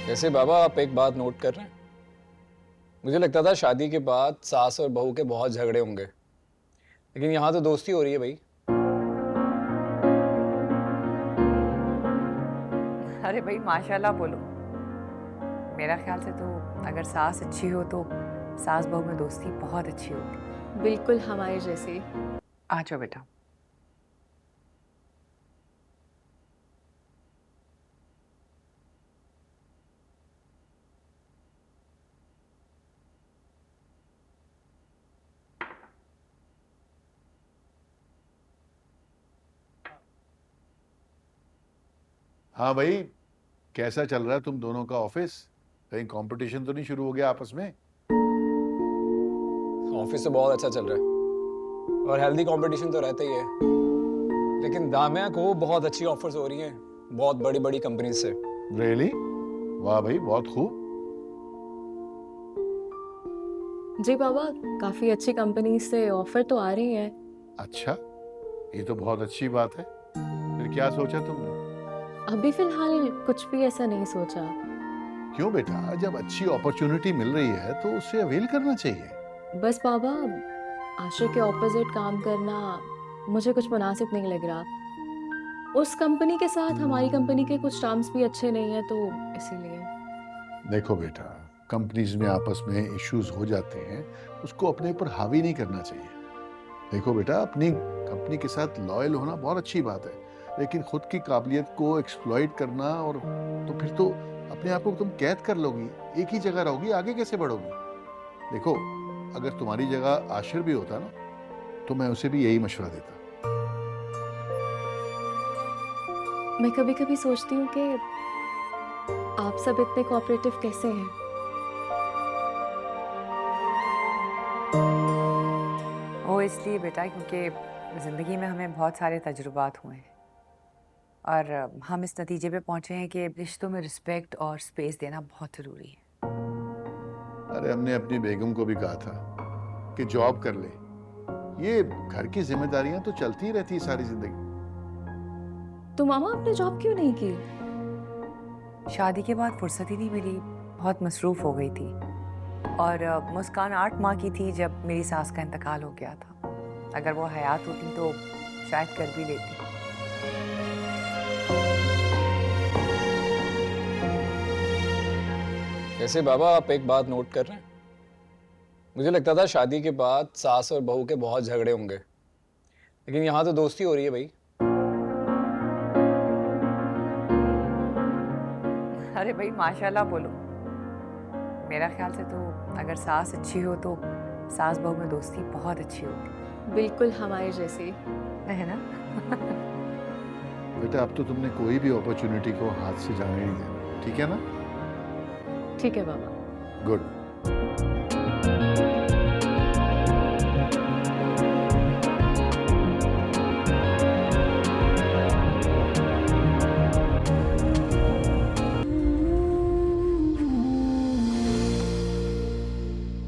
वैसे बाबा आप एक बात नोट कर रहे हैं। मुझे लगता था शादी के बाद सास और बहू के बहुत झगड़े होंगे, लेकिन यहाँ तो दोस्ती हो रही है भाई। अरे भाई माशाल्लाह बोलो। मेरा ख्याल से तो अगर सास अच्छी हो तो सास बहू में दोस्ती बहुत अच्छी होती। बिल्कुल हमारे जैसे। आ जाओ बेटा। हाँ भाई, कैसा चल रहा है तुम दोनों का ऑफिस? कहीं कंपटीशन तो नहीं शुरू हो गया आपस में? ऑफिस तो बहुत अच्छा चल रहा है और हेल्दी कंपटीशन तो रहता ही है, लेकिन दामिया को बहुत अच्छी ऑफर्स हो रही हैं बहुत बड़ी बड़ी कंपनी से। रियली? वाह भाई, बहुत खूब। जी बाबा, काफी अच्छी कंपनी से ऑफर तो आ रही है। अच्छा, ये तो बहुत अच्छी बात है। फिर क्या सोचा तुमने? अभी फिलहाल कुछ भी ऐसा नहीं सोचा। क्यों बेटा, जब अच्छी अपॉर्चुनिटी मिल रही है तो उससे अवेल करना चाहिए। बस बाबा, आशिक के ऑपोजिट काम करना मुझे कुछ मुनासिब नहीं लग रहा। उस कंपनी के साथ हमारी कंपनी के कुछ टर्म्स भी अच्छे नहीं है, तो इसीलिए। देखो बेटा, कंपनीज में आपस में इश्यूज हो जाते हैं, उसको अपने ऊपर हावी नहीं करना चाहिए। देखो बेटा, अपनी कंपनी के साथ लॉयल होना बहुत अच्छी बात है, लेकिन खुद की काबिलियत को एक्सप्लॉइट करना और तो फिर तो अपने आप को तुम कैद कर लोगी, एक ही जगह रहोगी, आगे कैसे बढ़ोगी? देखो, अगर तुम्हारी जगह आशिर भी होता ना तो मैं उसे भी यही मशवरा देता। मैं कभी कभी सोचती हूँ कि आप सब इतने कोऑपरेटिव कैसे हैं। वो इसलिए बेटा क्योंकि ज़िंदगी में हमें बहुत सारे तजुर्बात हुए हैं और हम इस नतीजे पे पहुंचे हैं कि रिश्तों में रिस्पेक्ट और स्पेस देना बहुत ज़रूरी है। अरे हमने अपनी बेगम को भी कहा था कि जॉब कर ले, ये घर की जिम्मेदारियां तो चलती ही रहती है सारी जिंदगी। तो मामा, आपने जॉब क्यों नहीं की? शादी के बाद फुर्सत ही नहीं मिली, बहुत मसरूफ़ हो गई थी। और मुस्कान 8 माह की थी जब मेरी सास का इंतकाल हो गया था। अगर वो हयात होती तो शायद कर भी लेती। वैसे बाबा आप एक बात नोट कर रहे हैं। मुझे लगता था शादी के बाद सास और बहू के बहुत झगड़े होंगे, लेकिन यहाँ तो दोस्ती हो रही है भाई। अरे भाई माशाल्लाह बोलो। मेरा ख्याल से तो अगर सास अच्छी हो तो सास बहू में दोस्ती बहुत अच्छी होती बिल्कुल हमारे जैसे। है ना? बेटा, अब तो तुमने कोई भी अपॉर्चुनिटी को हाथ से जाने नहीं देना, ठीक है ना? ठीक है बाबा। गुड।